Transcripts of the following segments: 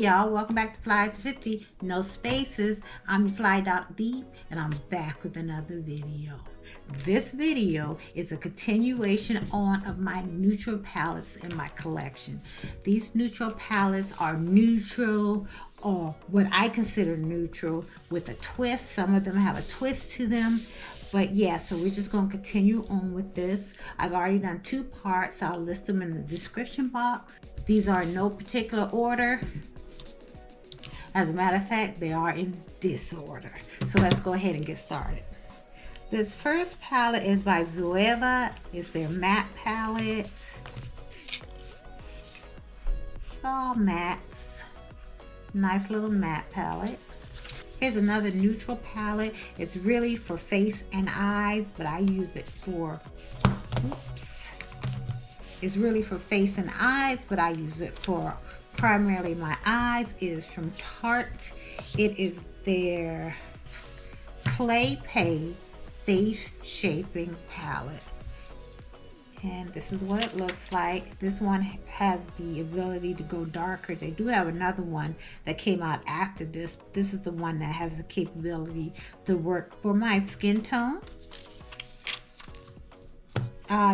y'all, welcome back to FlyafterFifty. No spaces. I'm Fly Doc Deep and I'm back with another video. This video is a continuation on of my neutral palettes in my collection. These neutral palettes are neutral, or what I consider neutral, with a twist. Some of them have a twist to them. But yeah, so we're just going to continue on with this. I've already done 2 parts. I'll list them in the description box. These are in no particular order. As a matter of fact, they are in disorder. So let's go ahead and get started. This first palette is by Zoeva. It's their matte palette. It's all mattes. Nice little matte palette. Here's another neutral palette. It's really for face and eyes, but I use it for, It's really for face and eyes, but I use it for primarily my eyes. It is from Tarte. It is their Clay Pay Face Shaping Palette. And this is what it looks like. This one has the ability to go darker. They do have another one that came out after this. This is the one that has the capability to work for my skin tone.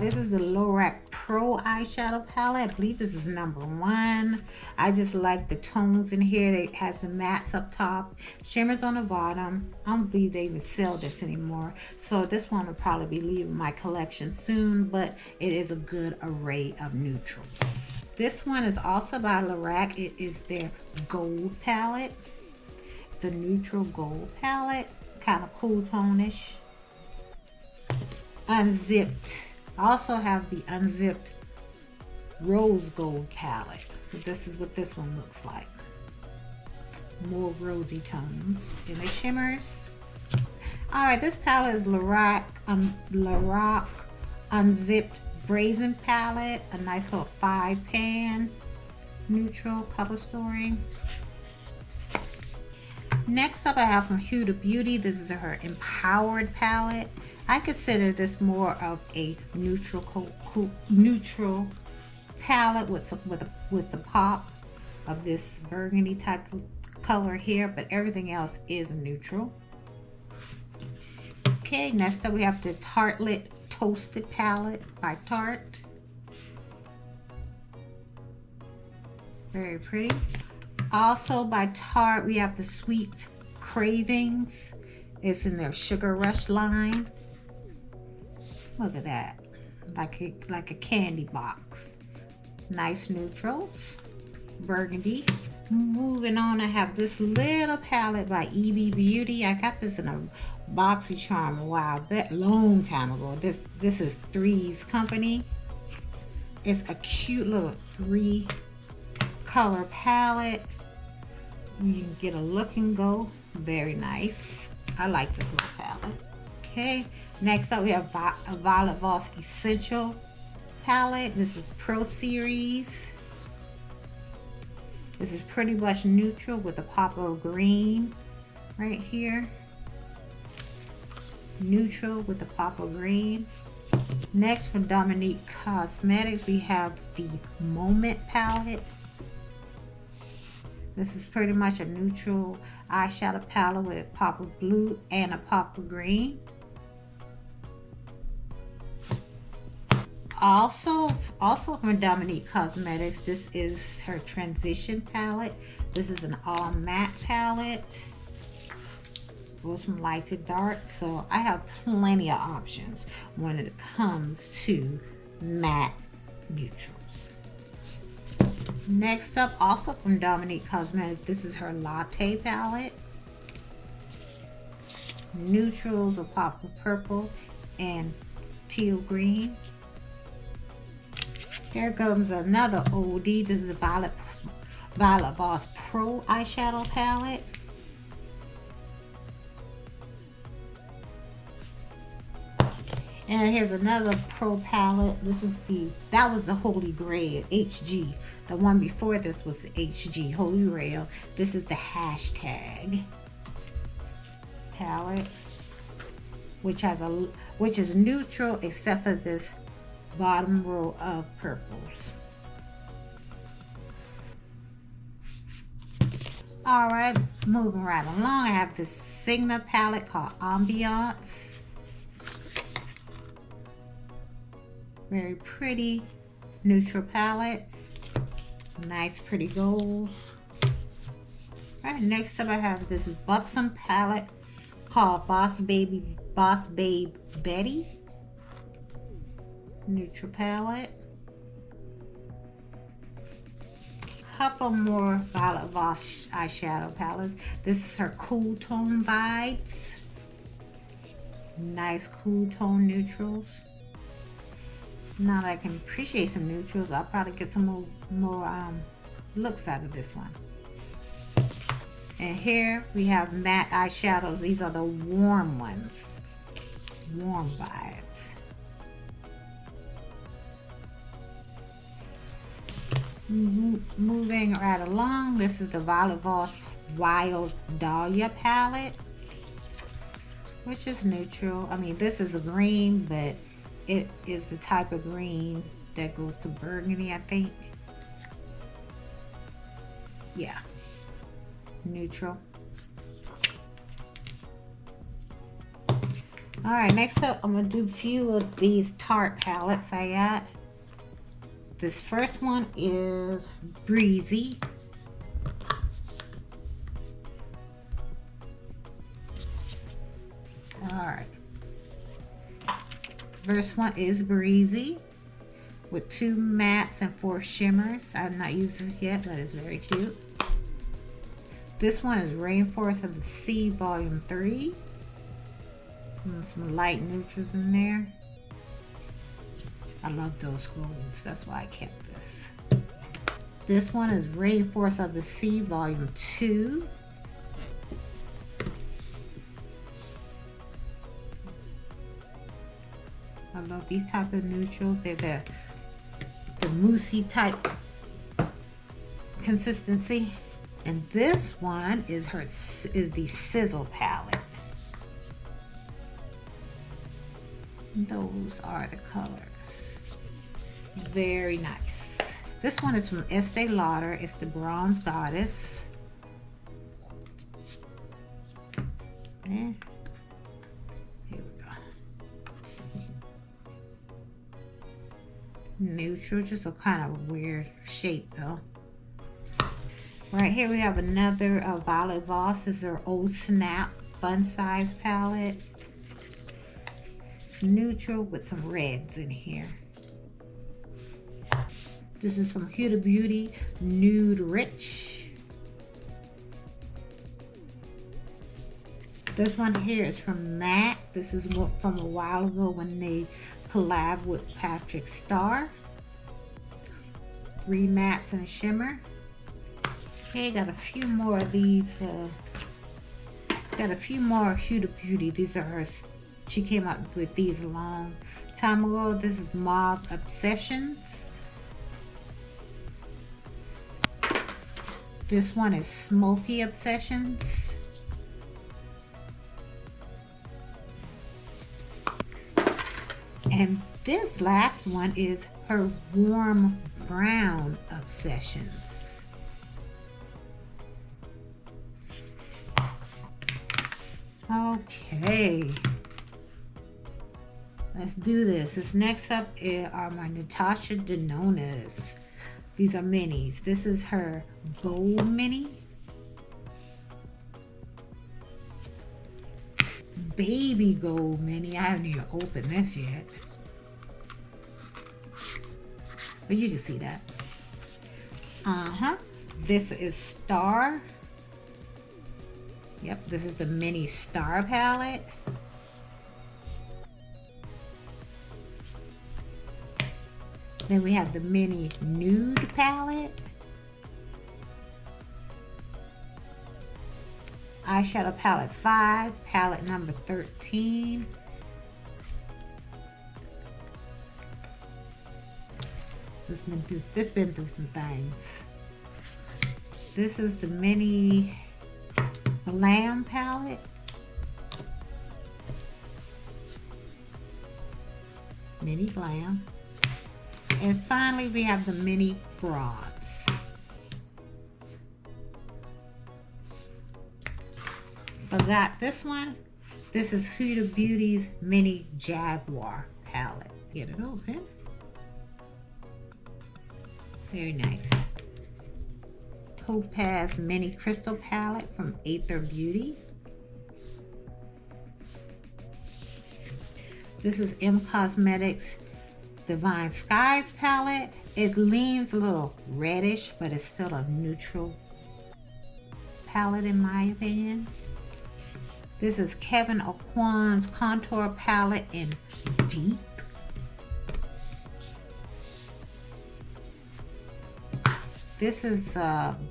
This is the Loreal Pro eyeshadow palette. I believe this is #1. I just like the tones in here. It has the mattes up top, shimmers on the bottom. I don't believe they even sell this anymore. So this one will probably be leaving my collection soon, but it is a good array of neutrals. This one is also by Loreal. It is their gold palette. It's a neutral gold palette, kind of cool tone-ish. Unzipped. I also have the unzipped rose gold palette. So this is what this one looks like. More rosy tones in the shimmers. Alright, this palette is Loreal Unzipped Brazen Palette. A nice little 5-pan neutral color story. Next up I have from Huda Beauty. This is her Empowered palette. I consider this more of a neutral palette with the pop of this burgundy type of color here, but everything else is neutral. Okay, next up we have the Tartelette Toasted palette by Tarte. Very pretty. Also by Tarte we have the Sweet Cravings. It's in their Sugar Rush line. Look at that, like a candy box. Nice neutrals, burgundy. Moving on, I have this little palette by EB Beauty. I got this in a BoxyCharm a while back, long time ago. This is Three's Company. It's a cute little 3-color palette. You can get a look and go. Very nice. I like this little palette. Okay, next up we have a Violet Voss Essential palette. This is Pro Series. This is pretty much neutral with a pop of green right here. Neutral with a pop of green. Next from Dominique Cosmetics we have the Moment palette. This is pretty much a neutral eyeshadow palette with a pop of blue and a pop of green. Also from Dominique Cosmetics, this is her Transition palette. This is an all matte palette. Goes from light to dark, so I have plenty of options when it comes to matte neutrals. Next up, also from Dominique Cosmetics, this is her Latte palette. Neutrals of pop of purple and teal green. Here comes another oldie. This is a Violet Voss Pro eyeshadow palette. And here's another Pro palette. That was the Holy Grail HG. The one before this was the HG Holy Grail. This is the Hashtag palette, which is neutral except for this bottom row of purples. Alright, moving right along, I have this Sigma palette called Ambiance. Very pretty neutral palette. Nice pretty golds. Alright, next up I have this Buxom palette called Boss Babe Betty. Neutral palette. Couple more Violet Voss eyeshadow palettes. This is her Cool Tone Vibes. Nice cool tone neutrals. Now that I can appreciate some neutrals, I'll probably get some more looks out of this one. And here we have matte eyeshadows. These are the warm ones. Warm vibes. Moving right along, this is the Violet Voss Wild Dahlia palette, which is neutral. I mean, this is a green, but it is the type of green that goes to burgundy, I think. Yeah, neutral. All right, next up, I'm gonna do a few of these Tarte palettes I got. This first one is Breezy. Alright. First one is Breezy with 2 mattes and 4 shimmers. I have not used this yet, but it's very cute. This one is Rainforest of the Sea Volume 3. And some light neutrals in there. I love those golds, that's why I kept this. This one is Rainforest of the Sea Volume 2. I love these type of neutrals. They're the moussey type consistency. And this one is the Sizzle palette. Those are the colors. Very nice. This one is from Estee Lauder. It's the Bronze Goddess. And here we go. Neutral, just a kind of weird shape though. Right here we have another Violet Voss. This is her Old Snap Fun Size palette. It's neutral with some reds in here. This is from Huda Beauty Nude Rich. This one here is from MAC. This is from a while ago when they collabed with Patrick Starr. 3 mattes and a shimmer. Okay, got a few more of these. Got a few more Huda Beauty. These are her. She came out with these a long time ago. This is Mauve Obsessions. This one is Smoky Obsessions. And this last one is her Warm Brown Obsessions. Okay. Let's do this. This next up are my Natasha Denonas. These are minis. This is her Gold Mini. Baby Gold Mini. I haven't even opened this yet. But you can see that. This is Star. Yep, this is the Mini Star palette. Then we have the Mini Nude palette. Eyeshadow palette 5, palette number 13. This been through some things. This is the Mini Glam palette. Mini Glam. And finally, we have the Mini Broads. forgot this one. This is Huda Beauty's Mini Jaguar palette. Get it open. Very nice. Topaz Mini Crystal Palette from Aether Beauty. This is M Cosmetics Divine Skies palette. It leans a little reddish, but it's still a neutral palette in my opinion. This is Kevyn Aucoin's Contour palette in Deep. This is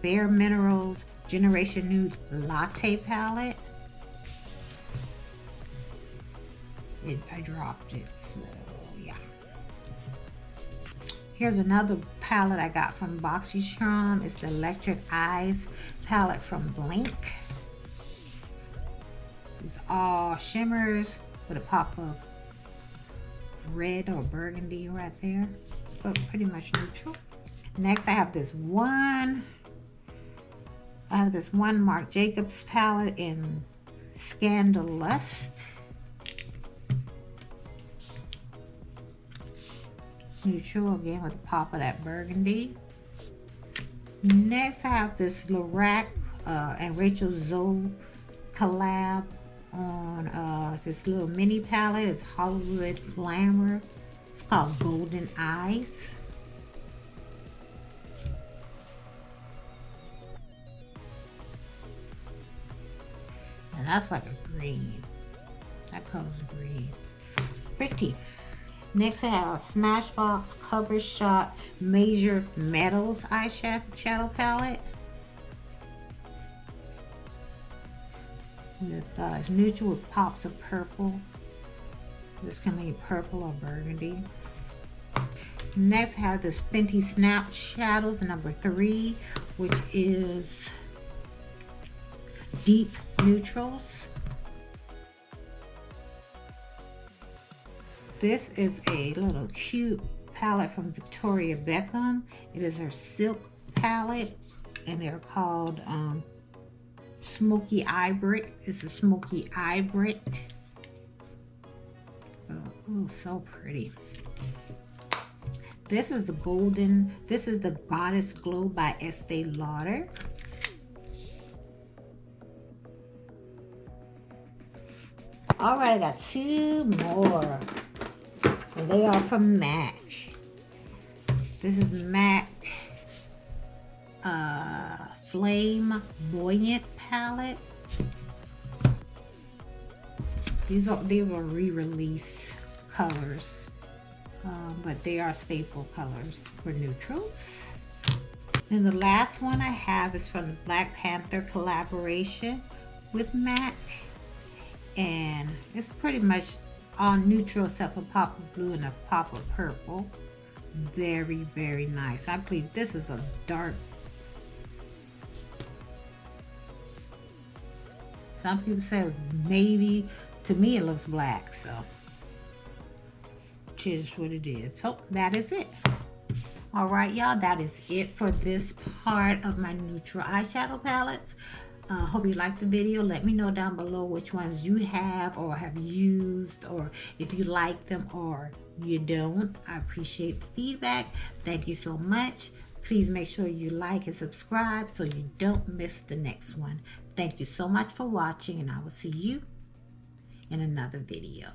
Bare Minerals Generation Nude Latte palette. I dropped it, so yeah. Here's another palette I got from BoxyCharm. It's the Electric Eyes palette from Blink. It's all shimmers with a pop of red or burgundy right there, but pretty much neutral. Next, I have this one Marc Jacobs palette in Scandalust. Neutral again with a pop of that burgundy. Next, I have this Loreal and Rachel Zoe collab on this little mini palette. It's Hollywood Glamour. It's called Golden Eyes. And that's like a green. That color's green. Pretty. Next I have Smashbox Cover Shot Major Metals eyeshadow palette. With it's neutral with pops of purple. This can be purple or burgundy. Next I have this Fenty Snap Shadows number 3, which is deep neutrals. This is a little cute palette from Victoria Beckham. It is her silk palette, and they're called Smoky Eye Brick. It's a Smoky Eye Brick. Oh, so pretty. This is the Goddess Glow by Estee Lauder. All right, I got 2 more. And they are from MAC. This is MAC Flame Buoyant palette. These are re-release colors, but they are staple colors for neutrals. And the last one I have is from the Black Panther collaboration with MAC, and it's pretty much all neutral except for pop of blue and a pop of purple. Very, very nice. I believe this is a dark. Some people say it's navy. To me, it looks black, so it is what it is. So that is it. All right, y'all, that is it for this part of my neutral eyeshadow palettes. Hope you liked the video. Let me know down below which ones you have or have used, or if you like them or you don't. I appreciate the feedback. Thank you so much. Please make sure you like and subscribe so you don't miss the next one. Thank you so much for watching, and I will see you in another video.